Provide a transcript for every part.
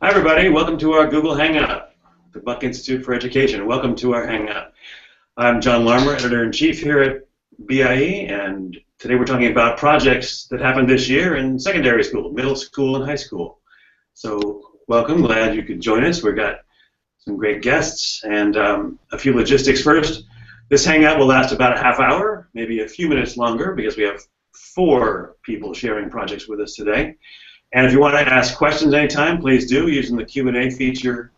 Hi everybody, welcome to our Google Hangout, the Buck Institute for Education. Welcome to our Hangout. I'm John Larmer, Editor-in-Chief here at BIE, and today we're talking about projects that happened this year in secondary school, middle school and high school. So welcome, glad you could join us. We've got some great guests and a few logistics first. This Hangout will last about a half hour, maybe a few minutes longer, because we have 4 people sharing projects with us today. And if you want to ask questions anytime, please do, using the Q&A feature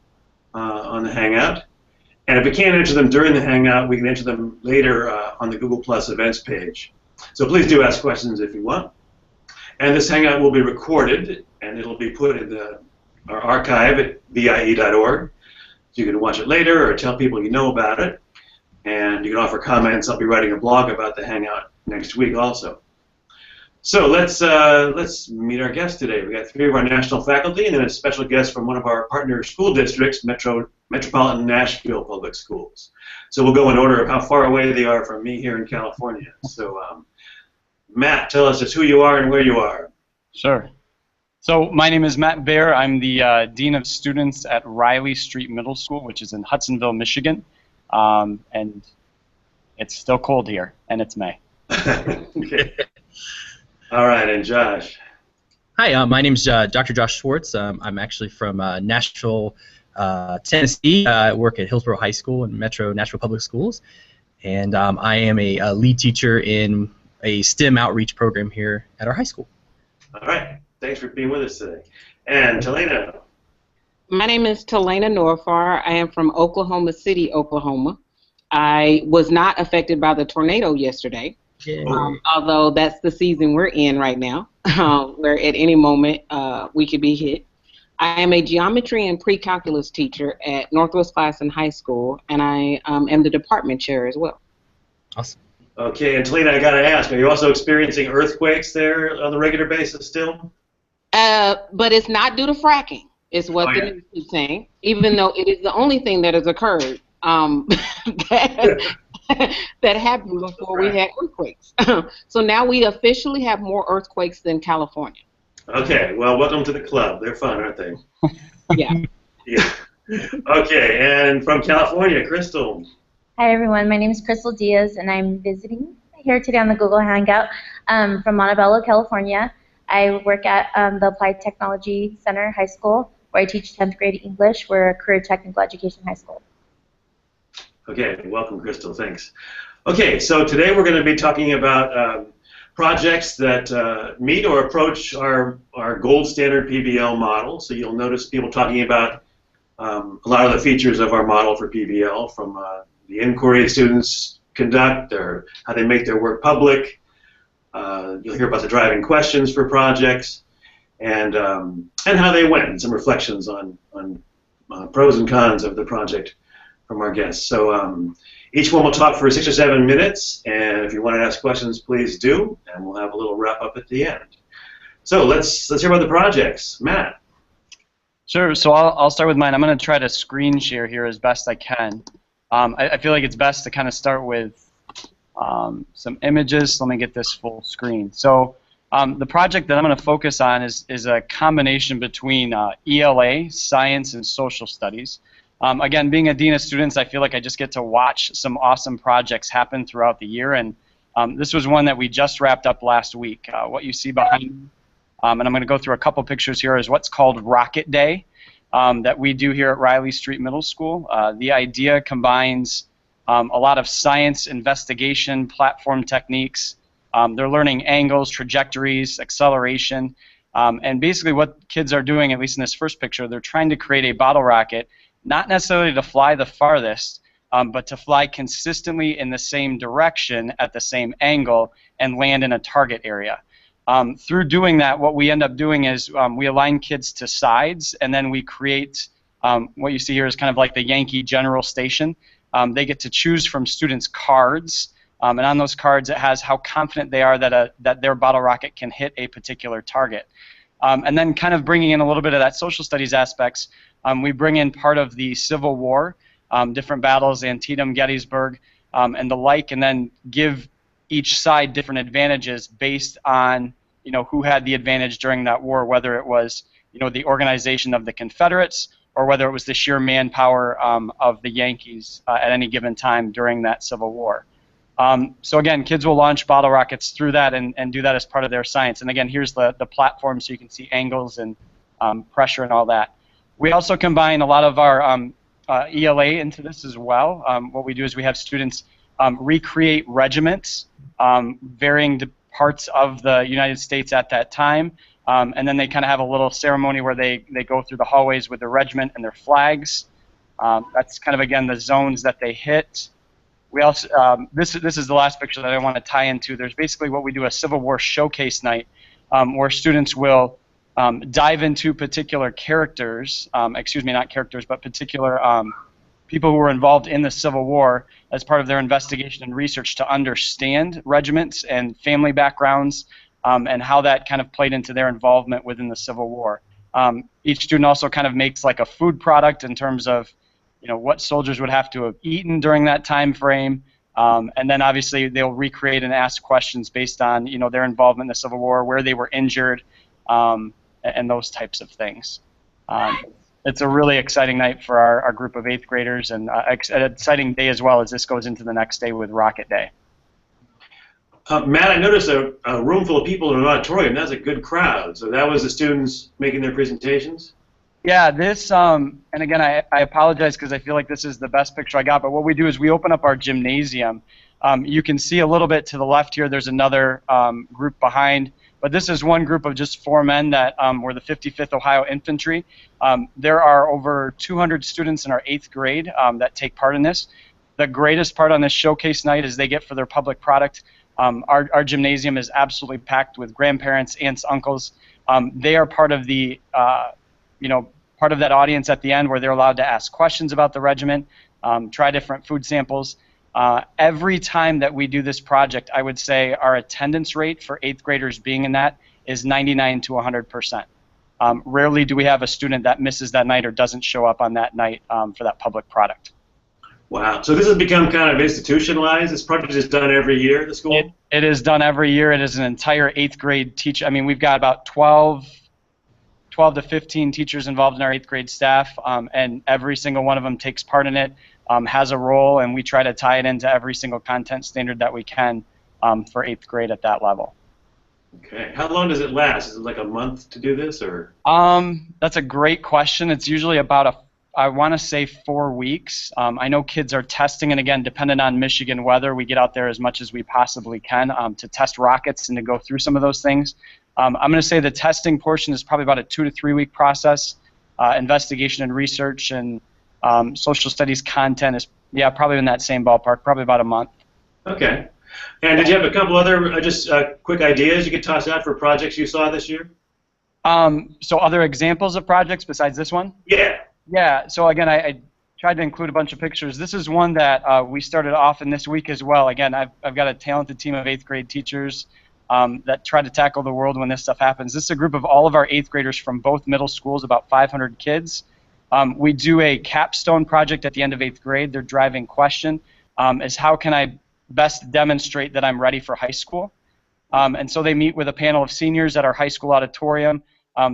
on the Hangout. And if we can't answer them during the Hangout, we can answer them later on the Google Plus events page. So please do ask questions if you want. And this Hangout will be recorded, and it'll be put in our archive at BIE.org. So you can watch it later or tell people you know about it. And you can offer comments. I'll be writing a blog about the Hangout next week also. So let's meet our guests today. We got 3 of our national faculty and then a special guest from one of our partner school districts, Metropolitan Nashville Public Schools. So we'll go in order of how far away they are from me here in California. So Matt, tell us just who you are and where you are. Sure. So my name is Matt Baer. I'm the Dean of Students at Riley Street Middle School, which is in Hudsonville, Michigan. And it's still cold here, and it's May. Okay. All right, and Josh. Hi, my name is Dr. Josh Schwartz. I'm actually from Nashville, Tennessee. I work at Hillsborough High School and Metro Nashville Public Schools, and I am a lead teacher in a STEM outreach program here at our high school. All right, thanks for being with us today. And Talena. My name is Talena Norfar. I am from Oklahoma City, Oklahoma. I was not affected by the tornado yesterday. Although that's the season we're in right now, where at any moment we could be hit. I am a geometry and pre-calculus teacher at Northwest Classen High School, and I am the department chair as well. Awesome. Okay, and Talena, I got to ask, are you also experiencing earthquakes there on a regular basis still? But it's not due to fracking, is what the news is saying, even though it is the only thing that has occurred that happened before we had earthquakes. So now we officially have more earthquakes than California. Okay, well, welcome to the club. They're fun, aren't they? Yeah. Yeah. Okay, and from California, Crystal. Hi everyone, my name is Crystal Diaz, and I'm visiting here today on the Google Hangout from Montebello, California. I work at the Applied Technology Center High School, where I teach 10th grade English. We're a career technical education high school. Okay, welcome, Crystal. Thanks. Okay, so today we're going to be talking about projects that meet or approach our gold standard PBL model. So you'll notice people talking about a lot of the features of our model for PBL, from the inquiry students conduct, or how they make their work public. You'll hear about the driving questions for projects, and how they went, and some reflections on pros and cons of the project from our guests. So each one will talk for 6 or 7 minutes, and if you want to ask questions, please do, and we'll have a little wrap up at the end. So let's hear about the projects. Matt. Sure. So I'll start with mine. I'm going to try to screen share here as best I can. I feel like it's best to kind of start with some images. So let me get this full screen. So the project that I'm going to focus on is a combination between ELA, science, and social studies. Again, being a dean of students, I feel like I just get to watch some awesome projects happen throughout the year, and this was one that we just wrapped up last week. What you see behind me, and I'm going to go through a couple pictures here, is what's called Rocket Day that we do here at Riley Street Middle School. The idea combines a lot of science, investigation, platform techniques. They're learning angles, trajectories, acceleration, and basically what kids are doing, at least in this first picture, they're trying to create a bottle rocket, not necessarily to fly the farthest, but to fly consistently in the same direction at the same angle and land in a target area. Through doing that, what we end up doing is we align kids to sides, and then we create what you see here is kind of like the Yankee General Station. They get to choose from students' cards, and on those cards it has how confident they are that their bottle rocket can hit a particular target. And then kind of bringing in a little bit of that social studies aspects, we bring in part of the Civil War, different battles, Antietam, Gettysburg, and the like, and then give each side different advantages based on who had the advantage during that war, whether it was, the organization of the Confederates or whether it was the sheer manpower of the Yankees at any given time during that Civil War. So again, kids will launch bottle rockets through that and do that as part of their science. And again, here's the platform so you can see angles and pressure and all that. We also combine a lot of our ELA into this as well. What we do is we have students recreate regiments, varying parts of the United States at that time, and then they kind of have a little ceremony where they go through the hallways with their regiment and their flags. That's kind of, again, the zones that they hit. We also, this is the last picture that I want to tie into. There's basically what we do, a Civil War showcase night, where students will dive into particular characters, excuse me, not characters, but particular people who were involved in the Civil War as part of their investigation and research to understand regiments and family backgrounds and how that kind of played into their involvement within the Civil War. Each student also kind of makes like a food product in terms of what soldiers would have to have eaten during that time frame, and then obviously they'll recreate and ask questions based on their involvement in the Civil War, where they were injured, and those types of things. It's a really exciting night for our group of 8th graders, and an exciting day as well as this goes into the next day with Rocket Day. Matt, I noticed a room full of people in an auditorium. That's a good crowd. So that was the students making their presentations? Yeah, this, and again, I apologize because I feel like this is the best picture I got, but what we do is we open up our gymnasium. You can see a little bit to the left here, there's another group behind, but this is one group of just 4 men that were the 55th Ohio Infantry. There are over 200 students in our 8th grade that take part in this. The greatest part on this showcase night is they get for their public product. Our gymnasium is absolutely packed with grandparents, aunts, uncles. They are part of the, part of that audience at the end where they're allowed to ask questions about the regiment, try different food samples. Every time that we do this project, I would say our attendance rate for 8th graders being in that is 99 to 100%. Rarely do we have a student that misses that night or doesn't show up on that night for that public product. Wow. So this has become kind of institutionalized? This project is done every year at the school? It is done every year. It is an entire 8th grade teacher. I mean, we've got about 12 to 15 teachers involved in our 8th grade staff, and every single one of them takes part in it, has a role, and we try to tie it into every single content standard that we can for 8th grade at that level. Okay. How long does it last? Is it like a month to do this, or? That's a great question. It's usually about I want to say 4 weeks. I know kids are testing, and again, depending on Michigan weather, we get out there as much as we possibly can to test rockets and to go through some of those things. I'm going to say the testing portion is probably about a 2 to 3 week process. Investigation and research and social studies content is, probably in that same ballpark, probably about a month. Okay. And did you have a couple other just quick ideas you could toss out for projects you saw this year? So other examples of projects besides this one? Yeah. Yeah, so again, I tried to include a bunch of pictures. This is one that we started off in this week as well. Again, I've got a talented team of 8th grade teachers that try to tackle the world when this stuff happens. This is a group of all of our 8th graders from both middle schools, about 500 kids. We do a capstone project at the end of 8th grade. Their driving question is, how can I best demonstrate that I'm ready for high school? And so they meet with a panel of seniors at our high school auditorium.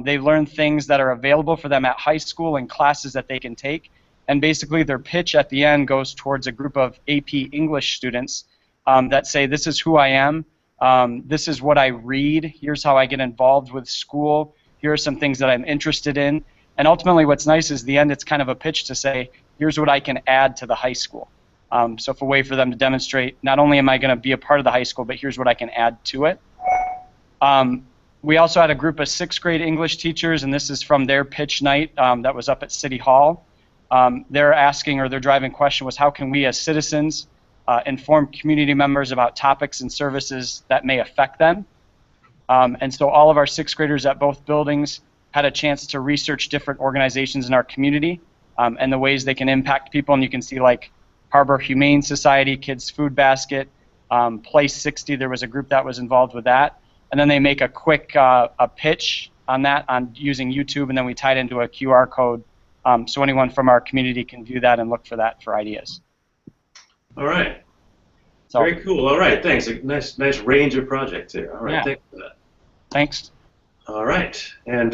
They learn things that are available for them at high school and classes that they can take. And basically their pitch at the end goes towards a group of AP English students that say, this is who I am, this is what I read, here's how I get involved with school, here are some things that I'm interested in. And ultimately what's nice is the end, it's kind of a pitch to say, here's what I can add to the high school. So it's a way for them to demonstrate, not only am I going to be a part of the high school, but here's what I can add to it. We also had a group of 6th grade English teachers, and this is from their pitch night that was up at City Hall. Their asking, or their driving question was, how can we as citizens inform community members about topics and services that may affect them? And so all of our 6th graders at both buildings had a chance to research different organizations in our community and the ways they can impact people. And you can see like Harbor Humane Society, Kids Food Basket, Place 60, there was a group that was involved with that. And then they make a quick a pitch on that using YouTube, and then we tie it into a QR code so anyone from our community can view that and look for that for ideas. All right. So, very cool. All right, thanks. A nice range of projects here. All right, yeah. Thanks for that. Thanks. All right. And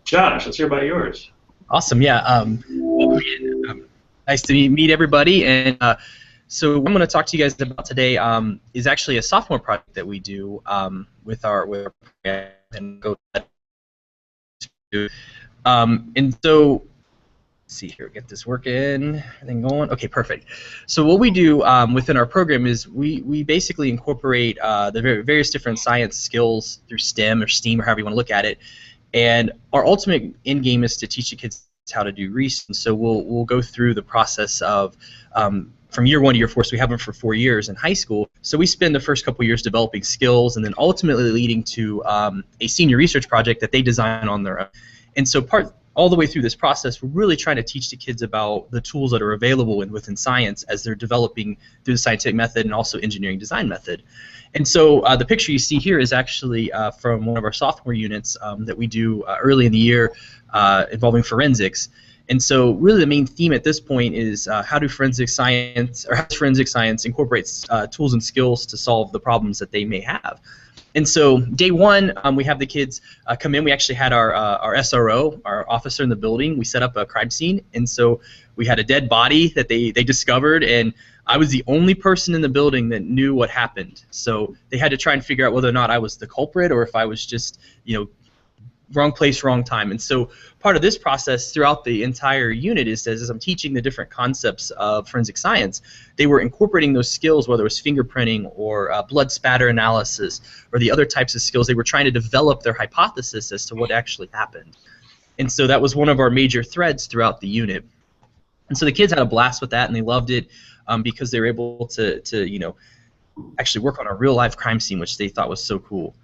Josh, let's hear about yours. Awesome. Yeah. Welcome again. Nice to meet everybody. And so what I'm going to talk to you guys about today is actually a sophomore project that we do with our program and go. And so, let's see here, get this working, everything going. Okay, perfect. So what we do within our program is we basically incorporate the various different science skills through STEM or STEAM or however you want to look at it. And our ultimate end game is to teach the kids how to do research. So we'll go through the process of from year 1 to year 4. So we have them for 4 years in high school. So we spend the first couple years developing skills, and then ultimately leading to a senior research project that they design on their own. And so all the way through this process, we're really trying to teach the kids about the tools that are available within science as they're developing through the scientific method and also engineering design method. And so the picture you see here is actually from one of our sophomore units that we do early in the year involving forensics. And so really the main theme at this point is how does forensic science incorporates tools and skills to solve the problems that they may have. And so day one, we have the kids come in. We actually had our SRO, our officer in the building. We set up a crime scene, and so we had a dead body that they discovered, and I was the only person in the building that knew what happened. So they had to try and figure out whether or not I was the culprit or if I was just, wrong place, wrong time. And so part of this process throughout the entire unit is as I'm teaching the different concepts of forensic science, they were incorporating those skills, whether it was fingerprinting or blood spatter analysis or the other types of skills. They were trying to develop their hypothesis as to what actually happened. And so that was one of our major threads throughout the unit. And so the kids had a blast with that, and they loved it because they were able to actually work on a real life crime scene, which they thought was so cool.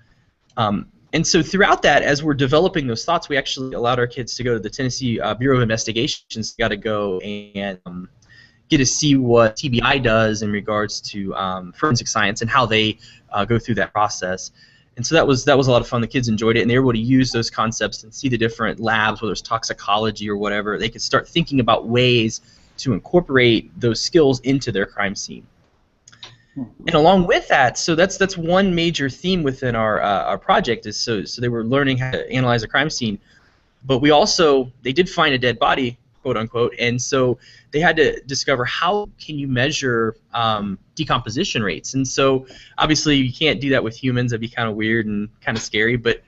And so throughout that, as we're developing those thoughts, we actually allowed our kids to go to the Tennessee Bureau of Investigations. Got to go and get to see what TBI does in regards to forensic science and how they go through that process. And so that was a lot of fun. The kids enjoyed it, and they were able to use those concepts and see the different labs, whether it's toxicology or whatever. They could start thinking about ways to incorporate those skills into their crime scene. And along with that, so that's one major theme within our project is so they were learning how to analyze a crime scene, but they did find a dead body, quote unquote, and so they had to discover how can you measure decomposition rates. And so obviously you can't do that with humans. That'd be kind of weird and kind of scary. But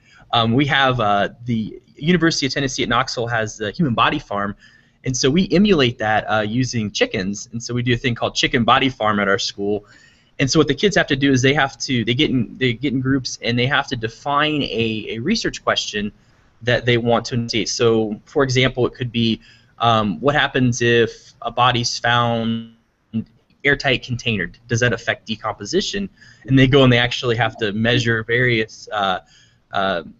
we have the University of Tennessee at Knoxville has the human body farm. And so we emulate that using chickens. And so we do a thing called chicken body farm at our school. And so what the kids have to do is they get in groups, and they have to define a research question that they want to initiate. So, for example, it could be what happens if a body's found airtight container? Does that affect decomposition? And they go and they actually have to measure various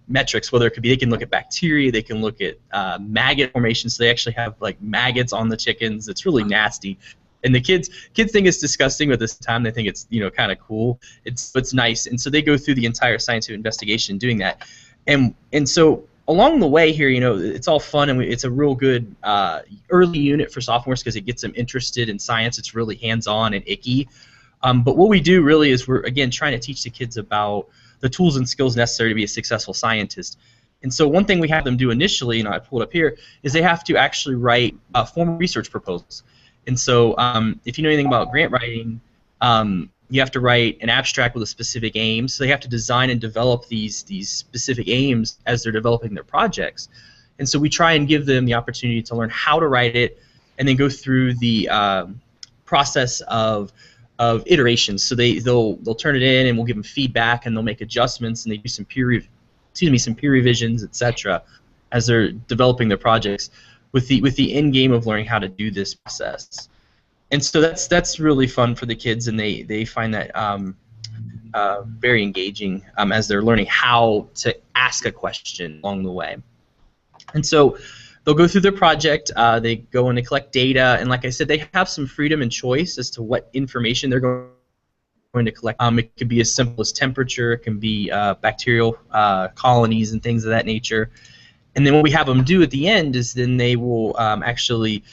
metrics, whether it could be they can look at bacteria, they can look at maggot formation. So they actually have like maggots on the chickens. It's really nasty. And the kids think it's disgusting, but at this time they think it's kind of cool. It's nice, and so they go through the entire scientific investigation doing that. And so along the way here, it's all fun, and it's a real good early unit for sophomores because it gets them interested in science. It's really hands-on and icky. But what we do really is we're again trying to teach the kids about the tools and skills necessary to be a successful scientist. And so one thing we have them do initially, I pulled up here, is they have to actually write formal research proposals. And so if you know anything about grant writing, you have to write an abstract with a specific aim. So they have to design and develop these specific aims as they're developing their projects. And so we try and give them the opportunity to learn how to write it and then go through the process of iterations. So they'll turn it in, and we'll give them feedback, and they'll make adjustments, and they do some peer revisions, etc. as they're developing their projects, with the end game of learning how to do this process. And so that's really fun for the kids, and they find that very engaging as they're learning how to ask a question along the way. And so they'll go through their project, they go and they collect data, and like I said, they have some freedom and choice as to what information they're going to collect. It could be as simple as temperature, it can be bacterial colonies and things of that nature. And then what we have them do at the end is then they will actually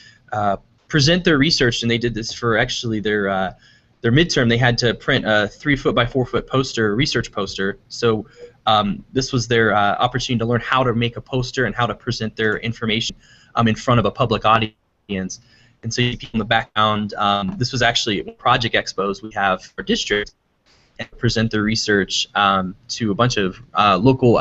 present their research, and they did this for actually their midterm. They had to print a 3-foot by 4-foot poster, research poster. So this was their opportunity to learn how to make a poster and how to present their information in front of a public audience. And so you see people in the background. This was actually project expos we have for districts, and present their research to a bunch of local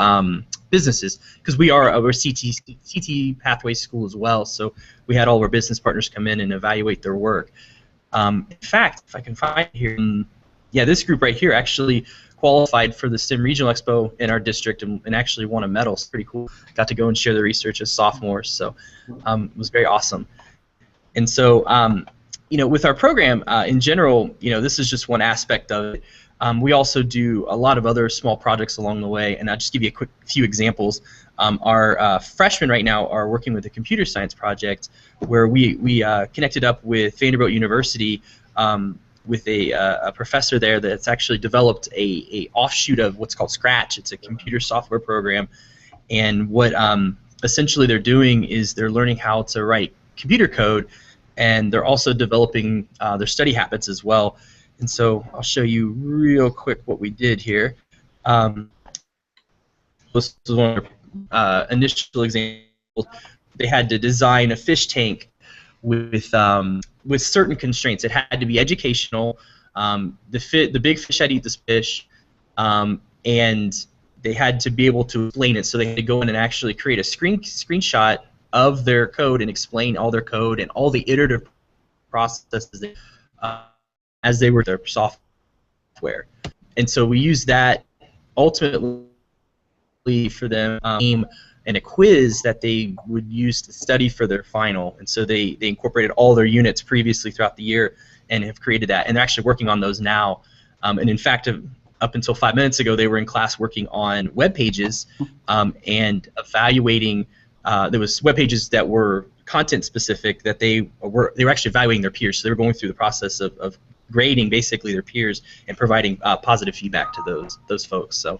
businesses, because we're CT Pathways School as well, so we had all of our business partners come in and evaluate their work. In fact, if I can find it here, yeah, this group right here actually qualified for the STEM Regional Expo in our district and actually won a medal. It's pretty cool. Got to go and share the research as sophomores, so it was very awesome. And so, you know, with our program in general, you know, this is just one aspect of it. We also do a lot of other small projects along the way, and I'll just give you a quick few examples. Our freshmen right now are working with a computer science project where we connected up with Vanderbilt University with a professor there that's actually developed a offshoot of what's called Scratch. It's a computer software program, and what essentially they're doing is they're learning how to write computer code, and they're also developing their study habits as well. And so I'll show you real quick what we did here. This is one of our initial examples. They had to design a fish tank with certain constraints. It had to be educational. The big fish had to eat this fish, and they had to be able to explain it. So they had to go in and actually create a screenshot of their code and explain all their code and all the iterative processes as they were their software. And so we used that ultimately for them and a quiz that they would use to study for their final. And so they incorporated all their units previously throughout the year and have created that. And they're actually working on those now. And in fact, up until 5 minutes ago, they were in class working on web pages and evaluating. There was web pages that were content specific that they were actually evaluating their peers. So they were going through the process of grading basically their peers and providing positive feedback to those folks. So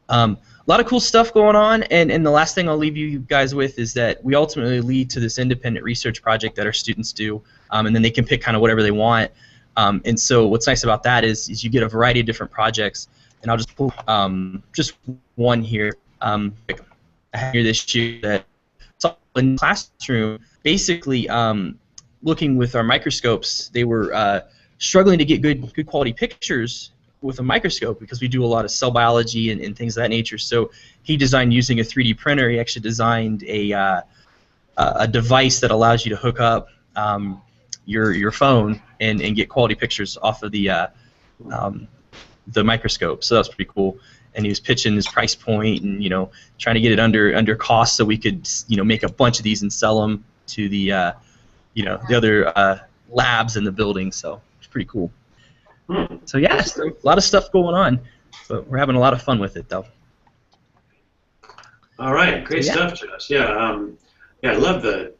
a lot of cool stuff going on, and the last thing I'll leave you guys with is that we ultimately lead to this independent research project that our students do, and then they can pick kind of whatever they want. And so what's nice about that is you get a variety of different projects, and I'll just pull just one here. I have here this year that in the classroom, basically looking with our microscopes, they were struggling to get good quality pictures with a microscope because we do a lot of cell biology and things of that nature. So he designed using a 3D printer. He actually designed a device that allows you to hook up your phone and get quality pictures off of the microscope. So that was pretty cool. And he was pitching his price point and trying to get it under cost so we could make a bunch of these and sell them to the the other labs in the building. So it's pretty cool. So yeah, a lot of stuff going on, but we're having a lot of fun with it though. All right, great stuff, Josh. Yeah, I love the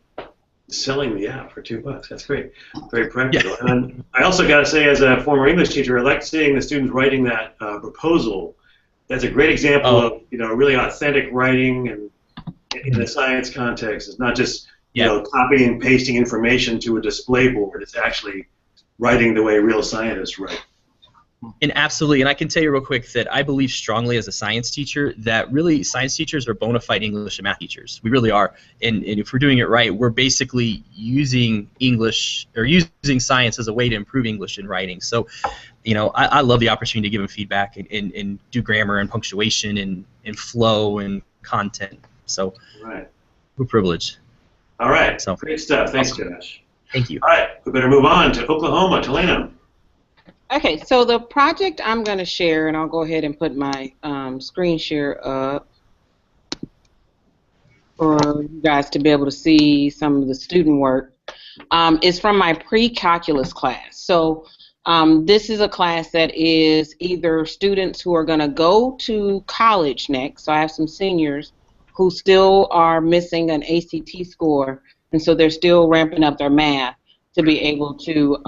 selling the app for $2. That's great, very practical. Yeah. And I also got to say, as a former English teacher, I like seeing the students writing that proposal. That's a great example of really authentic writing and in a science context. It's not just copying and pasting information to a display board. It's actually writing the way real scientists write. And absolutely, and I can tell you real quick that I believe strongly as a science teacher that really science teachers are bona fide English and math teachers. We really are. And if we're doing it right, we're basically using English or using science as a way to improve English in writing. So, I love the opportunity to give them feedback and do grammar and punctuation and flow and content. So we're privileged. All right, so great stuff. Thanks, awesome. Josh. Thank you. All right, we better move on to Oklahoma. Talena. Okay, so the project I'm going to share, and I'll go ahead and put my screen share up for you guys to be able to see some of the student work, is from my pre-calculus class. So this is a class that is either students who are going to go to college next. So I have some seniors who still are missing an ACT score, and so they're still ramping up their math to be able to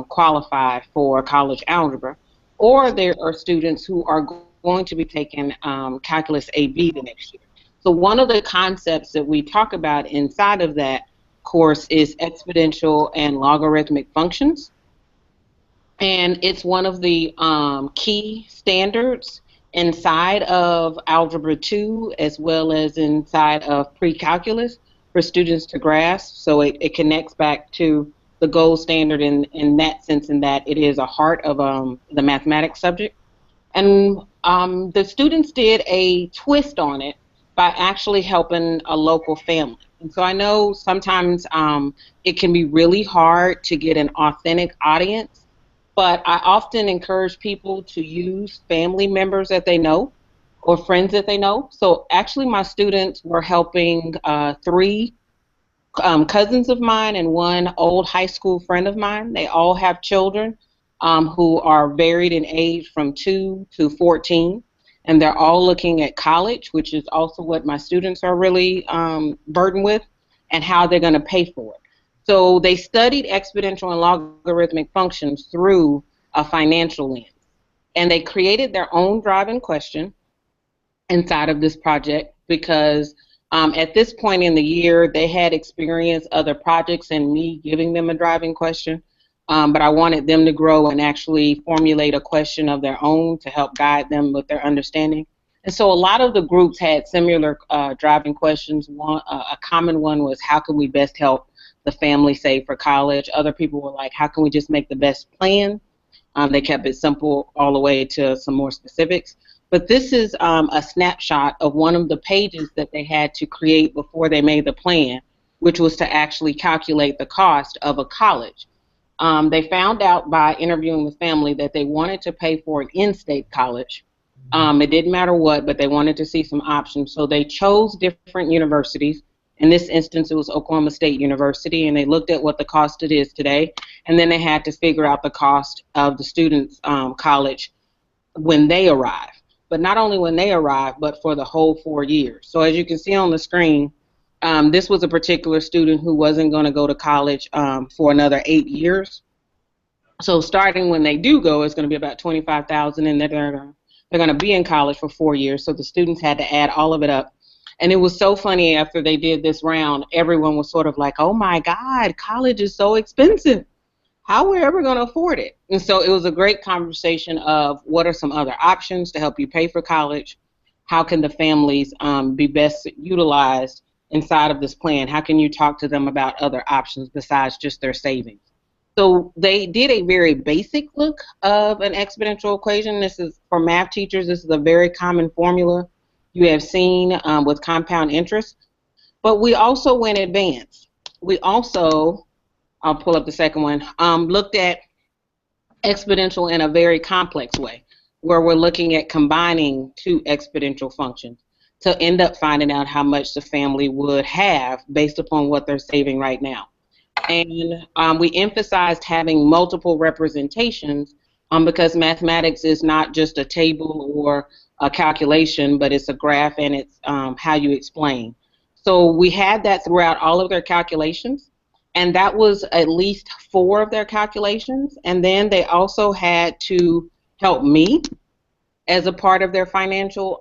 qualify for college algebra. Or there are students who are going to be taking Calculus AB the next year. So one of the concepts that we talk about inside of that course is exponential and logarithmic functions. And it's one of the key standards inside of Algebra 2 as well as inside of pre-calculus for students to grasp. So it connects back to the gold standard in that sense, in that it is a heart of the mathematics subject. And the students did a twist on it by actually helping a local family. And so I know sometimes it can be really hard to get an authentic audience, but I often encourage people to use family members that they know or friends that they know. So actually my students were helping 3 cousins of mine and 1 old high school friend of mine. They all have children who are varied in age from 2 to 14, and they're all looking at college, which is also what my students are really burdened with, and how they're going to pay for it. So they studied exponential and logarithmic functions through a financial lens, and they created their own driving question inside of this project because at this point in the year, they had experienced other projects and me giving them a driving question, but I wanted them to grow and actually formulate a question of their own to help guide them with their understanding. And so a lot of the groups had similar driving questions. A common one was, how can we best help the family save for college? Other people were like, how can we just make the best plan? They kept it simple all the way to some more specifics. But this is a snapshot of one of the pages that they had to create before they made the plan, which was to actually calculate the cost of a college. They found out by interviewing the family that they wanted to pay for an in-state college. It didn't matter what, but they wanted to see some options. So they chose different universities. In this instance, it was Oklahoma State University, and they looked at what the cost it is today, and then they had to figure out the cost of the students' college when they arrive. But not only when they arrive, but for the whole 4 years. So as you can see on the screen, this was a particular student who wasn't going to go to college for another 8 years. So starting when they do go, it's going to be about $25,000, and they're going to be in college for 4 years. So the students had to add all of it up. And it was so funny after they did this round, everyone was sort of like, oh my God, college is so expensive. How are we ever going to afford it? And so it was a great conversation of what are some other options to help you pay for college? How can the families be best utilized inside of this plan? How can you talk to them about other options besides just their savings? So they did a very basic look of an exponential equation. This is for math teachers. This is a very common formula you have seen with compound interest. But we also went advanced. We also, I'll pull up the second one, looked at exponential in a very complex way, where we're looking at combining 2 exponential functions to end up finding out how much the family would have based upon what they're saving right now. And we emphasized having multiple representations because mathematics is not just a table or a calculation, but it's a graph and it's how you explain. So we had that throughout all of their calculations. And that was at least 4 of their calculations. And then they also had to help me as a part of their financial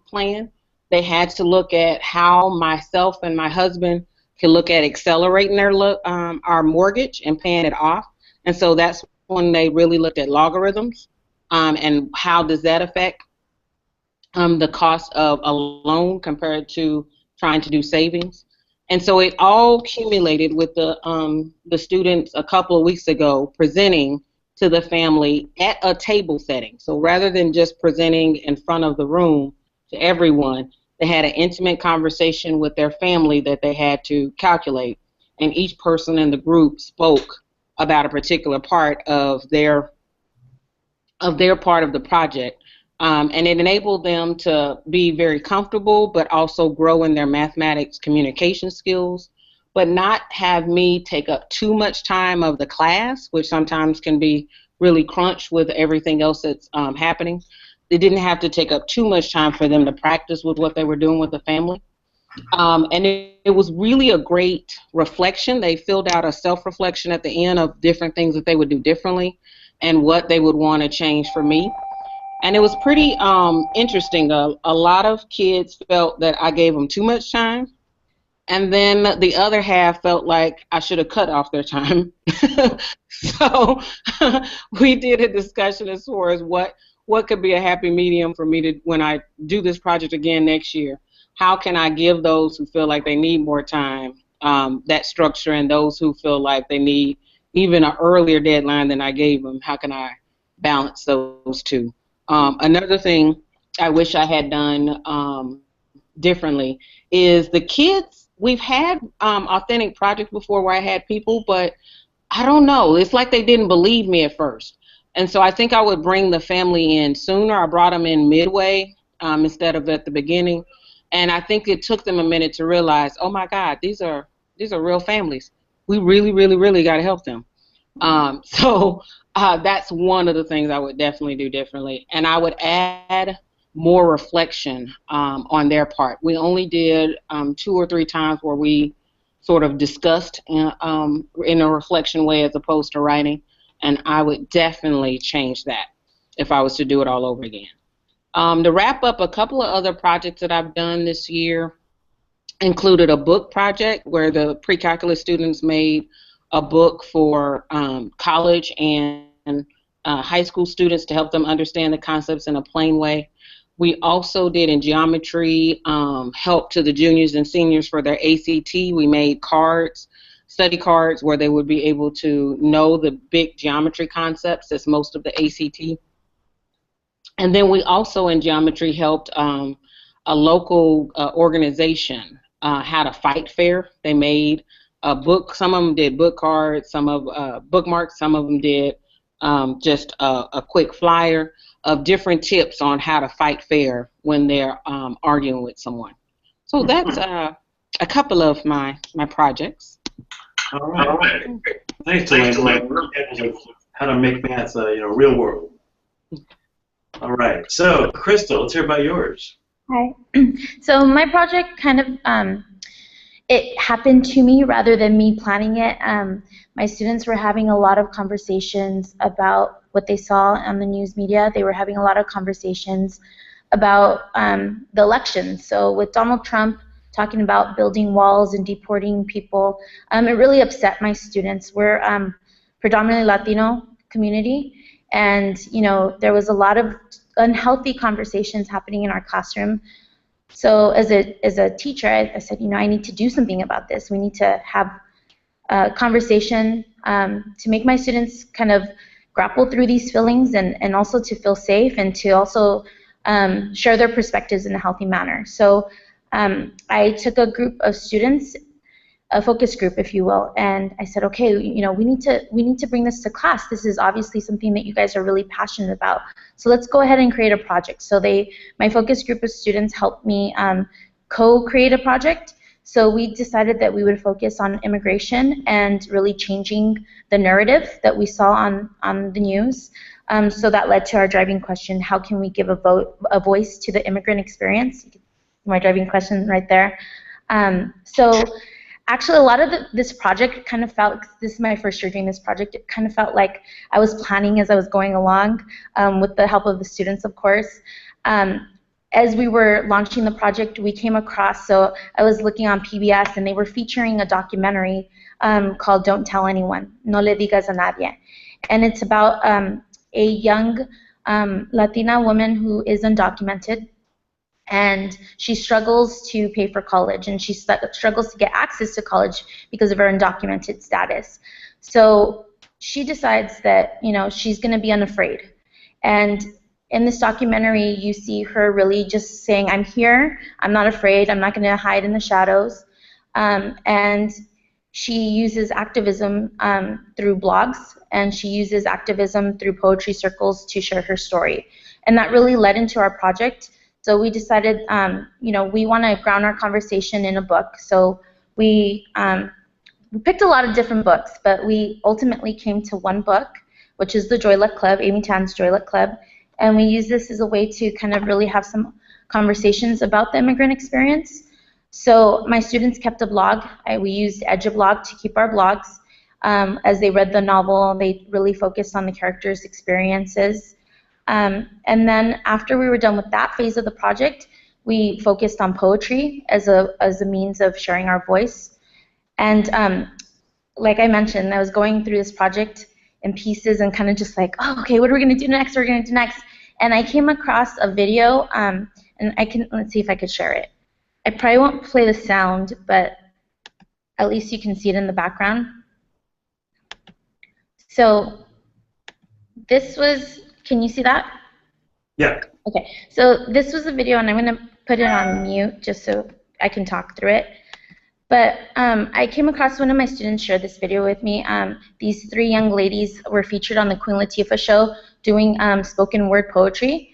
plan. They had to look at how myself and my husband can look at accelerating our mortgage and paying it off. And so that's when they really looked at logarithms and how does that affect the cost of a loan compared to trying to do savings. And so it all accumulated with the students a couple of weeks ago presenting to the family at a table setting. So rather than just presenting in front of the room to everyone, they had an intimate conversation with their family that they had to calculate. And each person in the group spoke about a particular part of their part of the project. And it enabled them to be very comfortable, but also grow in their mathematics communication skills, but not have me take up too much time of the class, which sometimes can be really crunched with everything else that's happening. They didn't have to take up too much time for them to practice with what they were doing with the family. And it was really a great reflection. They filled out a self-reflection at the end of different things that they would do differently and what they would want to change for me. And it was pretty interesting. A lot of kids felt that I gave them too much time. And then the other half felt like I should have cut off their time. So we did a discussion as far as what what could be a happy medium for me to, when I do this project again next year, how can I give those who feel like they need more time that structure, and those who feel like they need even an earlier deadline than I gave them, how can I balance those two? Another thing I wish I had done differently is the kids. We've had authentic projects before where I had people, but I don't know. It's like they didn't believe me at first. And so I think I would bring the family in sooner. I brought them in midway instead of at the beginning. And I think it took them a minute to realize, oh my God, these are real families. We really, really, really got to help them. So that's one of the things I would definitely do differently. And I would add more reflection on their part. We only did 2 or 3 times where we sort of discussed in a reflection way as opposed to writing, and I would definitely change that if I was to do it all over again. To wrap up, a couple of other projects that I've done this year included a book project where the pre-calculus students made a book for college and high school students to help them understand the concepts in a plain way. We also did in geometry help to the juniors and seniors for their ACT. We made cards, study cards, where they would be able to know the big geometry concepts. That's most of the ACT. And then we also in geometry helped a local organization had a fight fair. They made a book. Some of them did book cards, some of bookmarks, some of them did just a quick flyer of different tips on how to fight fair when they're arguing with someone. So that's a couple of my projects. All right. Thanks, Elaine. How to make math, real world. All right. So, Crystal, let's hear about yours. Hi. So my project kind of it happened to me rather than me planning it. My students were having a lot of conversations about what they saw on the news media. They were having a lot of conversations about the election. So with Donald Trump talking about building walls and deporting people, it really upset my students. We're predominantly Latino community, and there was a lot of unhealthy conversations happening in our classroom. So as a teacher, I said, I need to do something about this. We need to have a conversation to make my students kind of grapple through these feelings and also to feel safe and to also share their perspectives in a healthy manner. So I took a group of students, a focus group, if you will, and I said, okay, we need to bring this to class. This is obviously something that you guys are really passionate about. So let's go ahead and create a project. So my focus group of students helped me co-create a project. So we decided that we would focus on immigration and really changing the narrative that we saw on the news. So that led to our driving question: how can we give a voice to the immigrant experience? My driving question right there. So actually, a lot of this project kind of felt, this is my first year doing this project, it kind of felt like I was planning as I was going along with the help of the students, of course. As we were launching the project, we came across, so I was looking on PBS, and they were featuring a documentary called Don't Tell Anyone, No Le Digas a Nadie. And it's about a young Latina woman who is undocumented, and she struggles to pay for college, and she struggles to get access to college because of her undocumented status. So she decides that she's going to be unafraid. And in this documentary, you see her really just saying, I'm here, I'm not afraid, I'm not going to hide in the shadows. And she uses activism through blogs, and she uses activism through poetry circles to share her story. And that really led into our project. So we decided, we want to ground our conversation in a book. So we picked a lot of different books, but we ultimately came to one book, which is the Joy Luck Club, Amy Tan's Joy Luck Club. And we use this as a way to kind of really have some conversations about the immigrant experience. So my students kept a blog. We used Edublog to keep our blogs. As they read the novel, they really focused on the characters' experiences. And then after we were done with that phase of the project, we focused on poetry as a means of sharing our voice. And like I mentioned, I was going through this project in pieces and kind of just like, oh, okay, what are we going to do next? What are we going to do next? And I came across a video, and let's see if I could share it. I probably won't play the sound, but at least you can see it in the background. So this was, can you see that? Yeah. Okay, so this was a video, and I'm going to put it on mute just so I can talk through it. But I came across, one of my students shared this video with me. These 3 young ladies were featured on the Queen Latifah show doing spoken word poetry.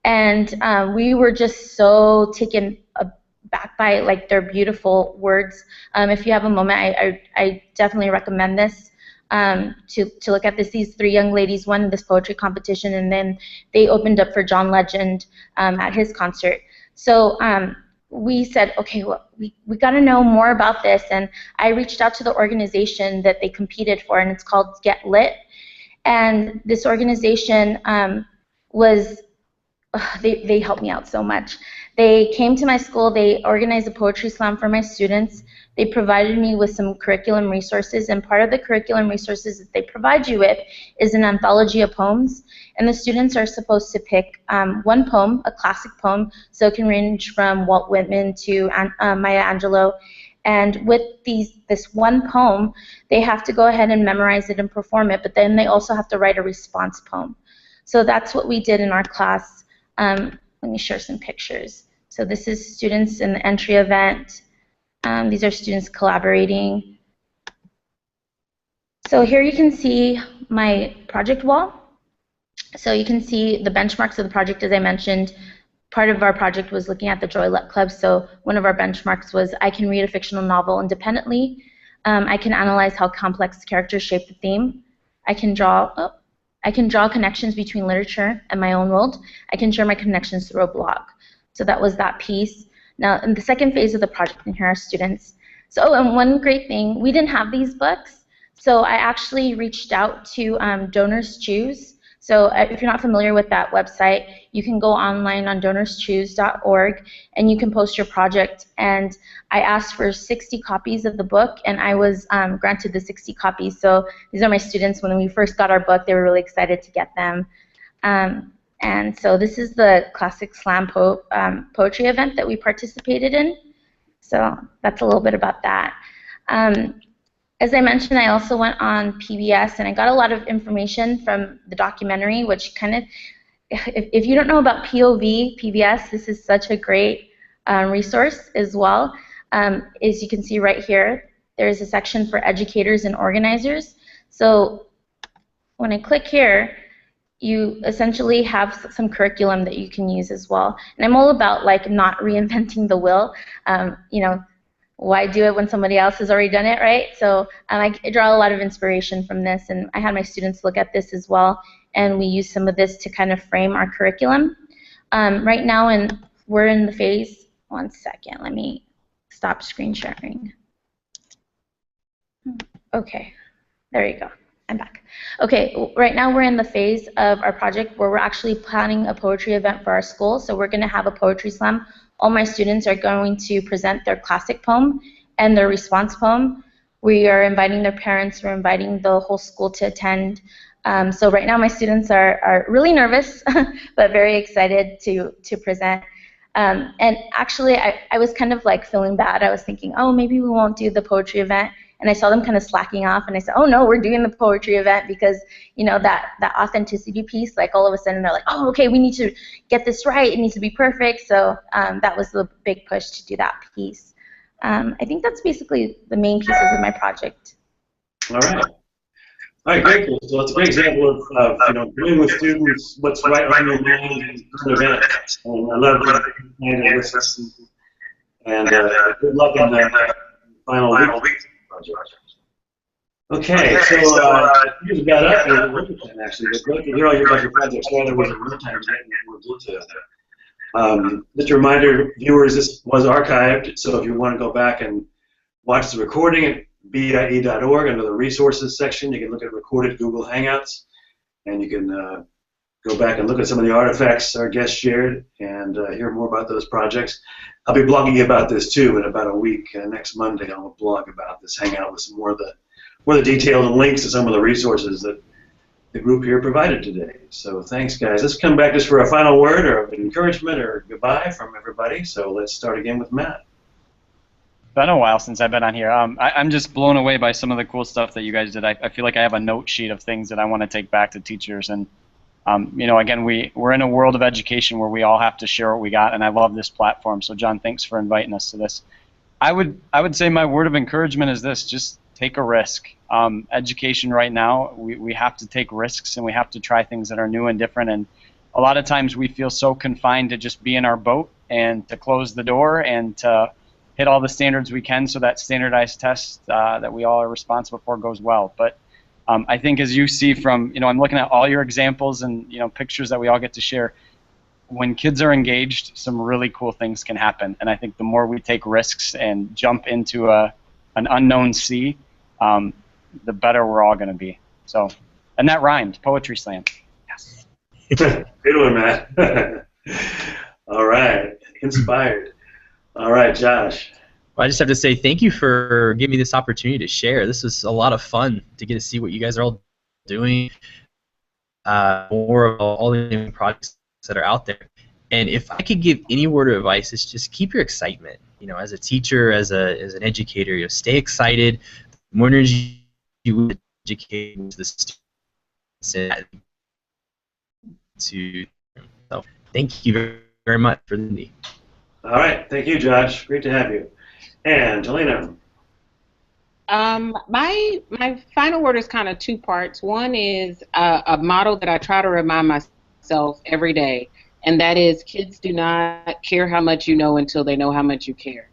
And we were just so taken aback by like their beautiful words. If you have a moment, I definitely recommend this to look at this. These 3 young ladies won this poetry competition, and then they opened up for John Legend at his concert. So we said, okay, well, we got to know more about this, and I reached out to the organization that they competed for, and it's called Get Lit. And this organization they helped me out so much. They came to my school, they organized a poetry slam for my students, they provided me with some curriculum resources, and part of the curriculum resources that they provide you with is an anthology of poems, and the students are supposed to pick one poem, a classic poem, so it can range from Walt Whitman to Maya Angelou, and with this one poem, they have to go ahead and memorize it and perform it, but then they also have to write a response poem. So that's what we did in our class. Let me share some pictures. So this is students in the entry event. These are students collaborating. So here you can see my project wall. So you can see the benchmarks of the project, as I mentioned. Part of our project was looking at the Joy Luck Club. So one of our benchmarks was I can read a fictional novel independently. I can analyze how complex characters shape the theme. I can draw connections between literature and my own world. I can share my connections through a blog. So that was that piece. Now, in the second phase of the project, and here are students. So, and one great thing, we didn't have these books, so I actually reached out to Donors Choose. So if you're not familiar with that website, you can go online on donorschoose.org, and you can post your project. And I asked for 60 copies of the book, and I was granted the 60 copies. So these are my students. When we first got our book, they were really excited to get them. And so this is the Classic Slam poetry event that we participated in. So that's a little bit about that. As I mentioned, I also went on PBS, and I got a lot of information from the documentary, which kind of, if you don't know about PBS, this is such a great resource as well. As you can see right here, there's a section for educators and organizers. So when I click here, you essentially have some curriculum that you can use as well. And I'm all about like not reinventing the wheel. You know, why do it when somebody else has already done it, right? So I draw a lot of inspiration from this, and I had my students look at this as well, and we use some of this to kind of frame our curriculum. Right now, we're in the phase, one second, let me stop screen sharing. Okay, there you go. I'm back. Okay, right now we're in the phase of our project where we're actually planning a poetry event for our school. So we're going to have a poetry slam. All my students are going to present their classic poem and their response poem. We are inviting their parents. We're inviting the whole school to attend. So right now my students are really nervous, but very excited to present. And actually, I was kind of like feeling bad. I was thinking, oh, maybe we won't do the poetry event. And I saw them kind of slacking off, and I said, oh no, we're doing the poetry event, because you know that authenticity piece, like all of a sudden they're like, oh, okay, we need to get this right, it needs to be perfect. So that was the big push to do that piece. I think that's basically the main pieces of my project. All right. All right, great. So it's a great example of you know, doing with students what's right on their mind in current events. And I love that you listen. And good luck in the final week. Okay, so here's about us. We're working time actually. But great to hear all your projects. Sorry there wasn't real time to get more detail. Just a reminder, viewers, this was archived, so if you want to go back and watch the recording at BIE.org under the resources section, you can look at recorded Google Hangouts, and you can go back and look at some of the artifacts our guests shared and hear more about those projects. I'll be blogging about this too in about a week. Next Monday I'll blog about this Hangout with some more of the details and links to some of the resources that the group here provided today. So thanks, guys. Let's come back just for a final word or of encouragement or goodbye from everybody. So let's start again with Matt. It's been a while since I've been on here. I'm just blown away by some of the cool stuff that you guys did. I feel like I have a note sheet of things that I want to take back to teachers. And, you know, again, we're in a world of education where we all have to share what we got, and I love this platform. So, John, thanks for inviting us to this. I would say my word of encouragement is this: just take a risk. Education right now, we have to take risks, and we have to try things that are new and different. And a lot of times we feel so confined to just be in our boat and to close the door and to hit all the standards we can so that standardized test that we all are responsible for goes well. But I think, as you see from, you know, I'm looking at all your examples and, you know, pictures that we all get to share. When kids are engaged, some really cool things can happen. And I think the more we take risks and jump into an unknown sea, the better we're all going to be. So, and that rhymed, Poetry Slam. Yes. Good one, Matt. All right, inspired. All right, Josh. Well, I just have to say thank you for giving me this opportunity to share. This was a lot of fun to get to see what you guys are all doing, more of all the projects that are out there. And if I could give any word of advice, it's just keep your excitement. You know, as a teacher, as an educator, you know, stay excited. The more energy you educate the students so thank you very, very much for the. All right, thank you, Josh. Great to have you. And Helena. My final word is kind of two parts. One is a motto that I try to remind myself every day, and that is kids do not care how much you know until they know how much you care.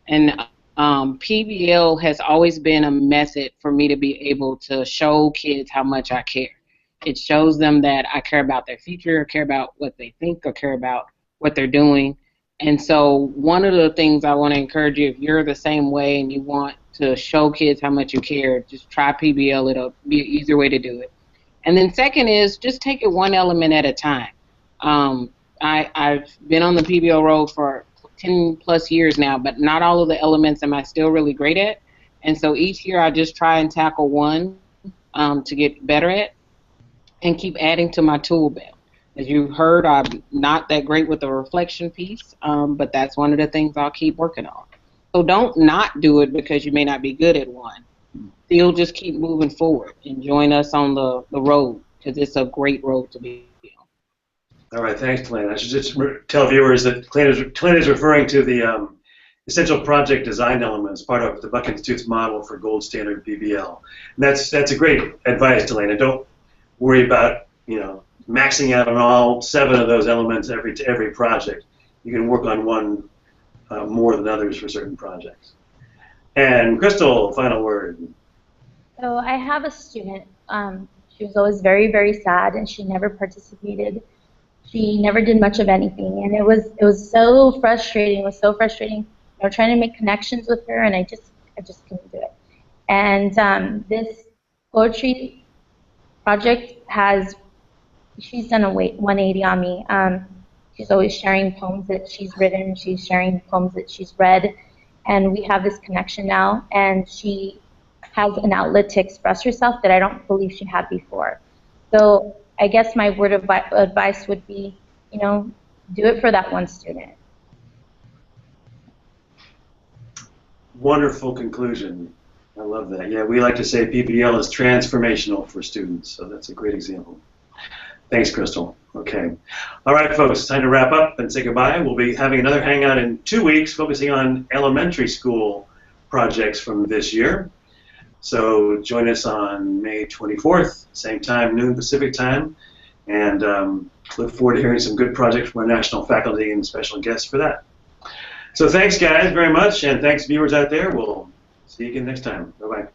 And PBL has always been a method for me to be able to show kids how much I care. It shows them that I care about their future, care about what they think, or care about what they're doing. And so one of the things I want to encourage you, if you're the same way and you want to show kids how much you care, just try PBL. It'll be an easier way to do it. And then second is just take it one element at a time. I've been on the PBL road for 10 plus years now, but not all of the elements am I still really great at. And so each year I just try and tackle one to get better at and keep adding to my tool belt. As you heard, I'm not that great with the reflection piece, but that's one of the things I'll keep working on. So don't not do it because you may not be good at one. Still just keep moving forward and join us on the road, because it's a great road to be on. All right, thanks, Talena. I should just tell viewers that Talena is referring to the essential project design elements, part of the Buck Institute's model for gold standard PBL. And that's a great advice, Talena. Don't worry about, you know, maxing out on all 7 of those elements every project. You can work on one more than others for certain projects. And Crystal, final word. So I have a student. She was always very, very sad, and she never participated. She never did much of anything, and it was so frustrating. It was so frustrating. I was trying to make connections with her, and I just couldn't do it. And this poetry project she's done a 180 on me. She's always sharing poems that she's written. She's sharing poems that she's read. And we have this connection now. And she has an outlet to express herself that I don't believe she had before. So I guess my word of advice would be, you know, do it for that one student. Wonderful conclusion. I love that. Yeah, we like to say PBL is transformational for students, so that's a great example. Thanks, Crystal. Okay. All right, folks, time to wrap up and say goodbye. We'll be having another Hangout in 2 weeks, focusing on elementary school projects from this year. So join us on May 24th, same time, noon Pacific time, and look forward to hearing some good projects from our national faculty and special guests for that. So thanks, guys, very much, and thanks, viewers out there. We'll see you again next time. Bye-bye.